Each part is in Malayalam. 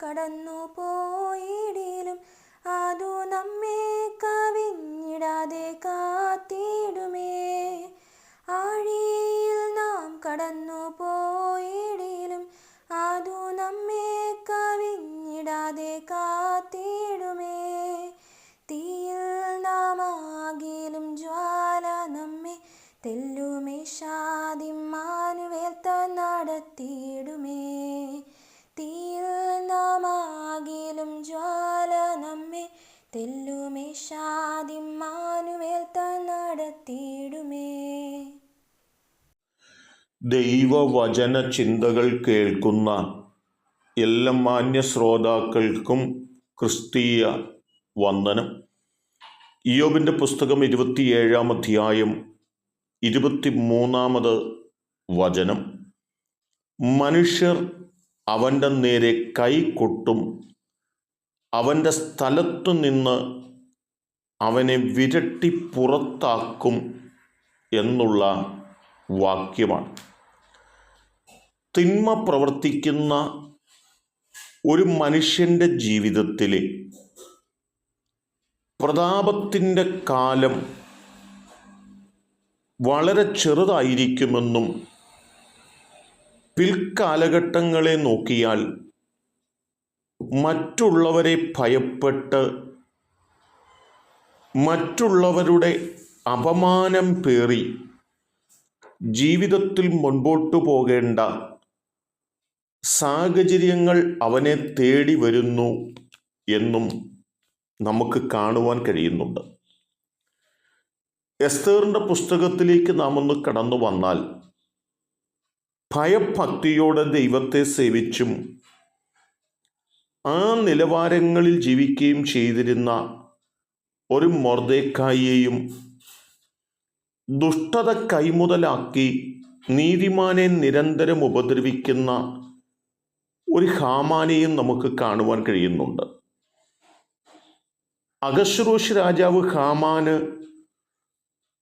കടന്നു പോയിടിലും അതു നമ്മെ കവിഞ്ഞിടാതെ കാത്തിടുമേ. ആഴിയിൽ നാം കടന്നു പോയിടിലും അതു നമ്മെ കവിഞ്ഞിടാതെ കാത്തിടുമേ. തീയിൽ നാം ആകിലും ജ്വാല നമ്മെ തെല്ലുമേശാതിമ്മാനുവേൽ നടത്തിയിടുമേ. തീയിൽ നാം ആകിലും ജ്വാല നമ്മെ തെല്ലുമേശാതിമ്മാനുവേൽ നടത്തിയിടുമേ. ദൈവവചന ചിന്തകൾ കേൾക്കുന്ന എല്ലാ മാന്യ ശ്രോതാക്കൾക്കും ക്രിസ്തീയ വന്ദനം. ഇയ്യോബിൻ്റെ പുസ്തകം 27-ാം അധ്യായം 23-ാമത് വചനം. മനുഷ്യർ അവൻ്റെ നേരെ കൈകൊട്ടും, അവൻ്റെ സ്ഥലത്തു നിന്ന് അവനെ വിരട്ടി പുറത്താക്കും എന്നുള്ള വാക്യമാണ്. തിന്മ പ്രവർത്തിക്കുന്ന ഒരു മനുഷ്യൻ്റെ ജീവിതത്തിലെ പ്രതാപത്തിൻ്റെ കാലം വളരെ ചെറുതായിരിക്കുമെന്നും പിൽക്കാലഘട്ടങ്ങളെ നോക്കിയാൽ മറ്റുള്ളവരെ ഭയപ്പെട്ട് മറ്റുള്ളവരുടെ അപമാനം പേറി ജീവിതത്തിൽ മുൻപോട്ടു പോകേണ്ട സാഹചര്യങ്ങൾ അവനെ തേടി വരുന്നു എന്നും നമുക്ക് കാണുവാൻ കഴിയുന്നുണ്ട്. എസ്തേറിൻ്റെ പുസ്തകത്തിലേക്ക് നാം ഒന്ന് കടന്നു വന്നാൽ, ഭയഭക്തിയോടെ ദൈവത്തെ സേവിച്ചും ആ നിലവാരങ്ങളിൽ ജീവിക്കുകയും ചെയ്തിരുന്ന ഒരു മൊർദെഖായിയെയും ദുഷ്ടത കൈമുതലാക്കി നീതിമാനെ നിരന്തരം ഉപദ്രവിക്കുന്ന ഒരു ഹാമാനെയും നമുക്ക് കാണുവാൻ കഴിയുന്നുണ്ട്. അഹശ്വേരോശ് രാജാവ് ഹാമാന്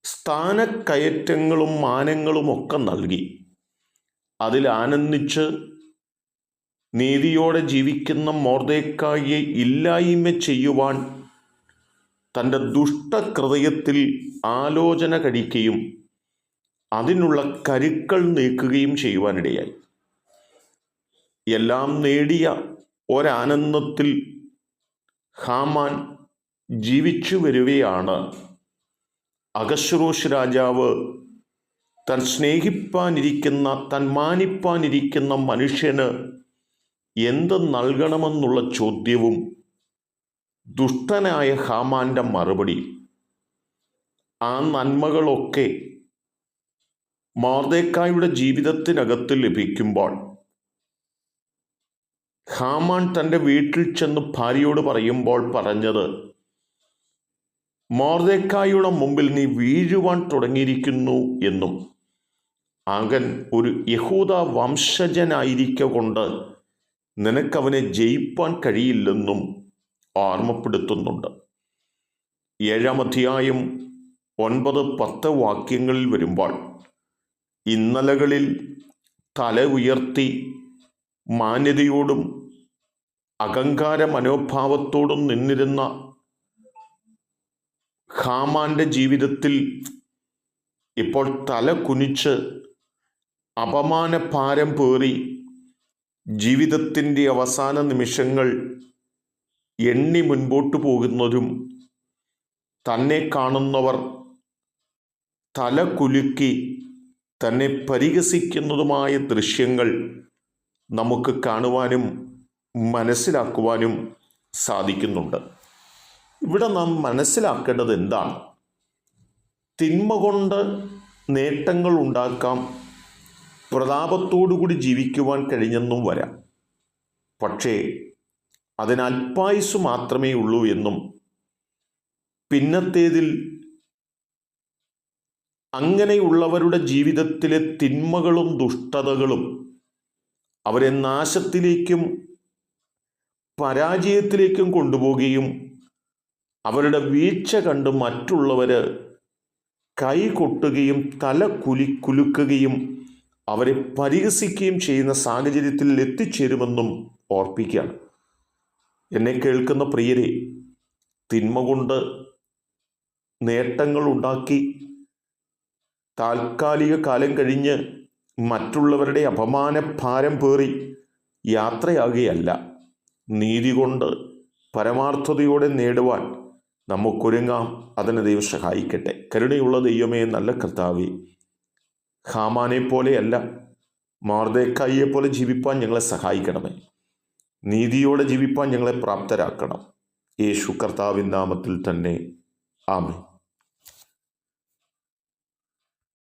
സ്ഥാനക്കയറ്റങ്ങളും മാനങ്ങളും ഒക്കെ നൽകി. അതിൽ ആനന്ദിച്ച് നീതിയോടെ ജീവിക്കുന്ന മൊർദെഖായിയെ ഇല്ലായ്മ ചെയ്യുവാൻ തൻ്റെ ദുഷ്ടഹൃദയത്തിൽ ആലോചന കഴിക്കുകയും അതിനുള്ള കരുക്കൾ നീക്കുകയും ചെയ്യുവാനിടയായി. എല്ലാം നേടിയ ഒരാനന്ദത്തിൽ ഹാമാൻ ജീവിച്ചു വരികയാണ്. അഹശ്വേരോശ് രാജാവ് താൻ സ്നേഹിപ്പാനിരിക്കുന്ന, താൻ മാനിപ്പാനിരിക്കുന്ന മനുഷ്യന് എന്ത് നൽകണമെന്നുള്ള ചോദ്യവും ദുഷ്ടനായ ഹാമാൻ്റെ മറുപടി. ആ നന്മകളൊക്കെ മൊർദെഖായിയുടെ ജീവിതത്തിനകത്ത് ലഭിക്കുമ്പോൾ ഹാമാൻ തൻ്റെ വീട്ടിൽ ചെന്ന് ഭാര്യയോട് പറയുമ്പോൾ പറഞ്ഞത്, മൊർദെഖായിയുടെ മുമ്പിൽ നീ വീഴുവാൻ തുടങ്ങിയിരിക്കുന്നു എന്നും അവൻ ഒരു യഹൂദ വംശജനായിരിക്കൊണ്ട് നിനക്കവനെ ജയിപ്പാൻ കഴിയില്ലെന്നും ഓർമ്മപ്പെടുത്തുന്നുണ്ട്. 7-ാം അധ്യായം 9-10 വാക്യങ്ങളിൽ വരുമ്പോൾ, ഇന്നലകളിൽ തല ഉയർത്തി മാന്യതയോടും അഹങ്കാര മനോഭാവത്തോടും നിന്നിരുന്ന ഹാമാന്റെ ജീവിതത്തിൽ ഇപ്പോൾ തല കുനിച്ച് അപമാനഭാരം പേറി ജീവിതത്തിൻ്റെ അവസാന നിമിഷങ്ങൾ എണ്ണി മുൻപോട്ടു പോകുന്നതും തന്നെ കാണുന്നവർ തല കുലുക്കി തന്നെ പരിഹസിക്കുന്നതുമായ ദൃശ്യങ്ങൾ നമുക്ക് കാണുവാനും മനസ്സിലാക്കുവാനും സാധിക്കുന്നുണ്ട്. ഇവിടെ നാം മനസ്സിലാക്കേണ്ടത് എന്താണ്? തിന്മ കൊണ്ട് നേട്ടങ്ങൾ ഉണ്ടാക്കാം, പ്രതാപത്തോടുകൂടി ജീവിക്കുവാൻ കഴിഞ്ഞെന്നും വരാം. പക്ഷേ അതിന് അല്പായുസ് മാത്രമേ ഉള്ളൂ എന്നും പിന്നത്തേതിൽ അങ്ങനെയുള്ളവരുടെ ജീവിതത്തിലെ തിന്മകളും ദുഷ്ടതകളും അവരെ നാശത്തിലേക്കും പരാജയത്തിലേക്കും കൊണ്ടുപോവുകയും അവരുടെ വീഴ്ച കണ്ട് മറ്റുള്ളവർ കൈകൊട്ടുകയും തല കുലുക്കുകയും അവരെ പരിഹസിക്കുകയും ചെയ്യുന്ന സാഹചര്യത്തിൽ എത്തിച്ചേരുമെന്നും ഓർപ്പിക്കുകയാണ്. എന്നെ കേൾക്കുന്ന പ്രിയരെ, തിന്മ കൊണ്ട് നേട്ടങ്ങളുണ്ടാക്കി താൽക്കാലിക കാലം കഴിഞ്ഞ് മറ്റുള്ളവരുടെ അപമാനഭാരം പേറി യാത്രയാകുകയല്ല, നീതി കൊണ്ട് പരമാർത്ഥതയോടെ നേടുവാൻ നമുക്കൊരുങ്ങാം. അതിന് ദൈവം സഹായിക്കട്ടെ. കരുണയുള്ള ദൈവമേ, നല്ല കർത്താവേ, ഹാമാനെ പോലെയല്ല, മൊർദെഖായിയെ പോലെ ജീവിപ്പാൻ ഞങ്ങളെ സഹായിക്കണമേ. നീതിയോടെ ജീവിപ്പാൻ ഞങ്ങളെ പ്രാപ്തരാക്കണം. യേശു കർത്താവിൻ നാമത്തിൽ തന്നെ, ആമേൻ.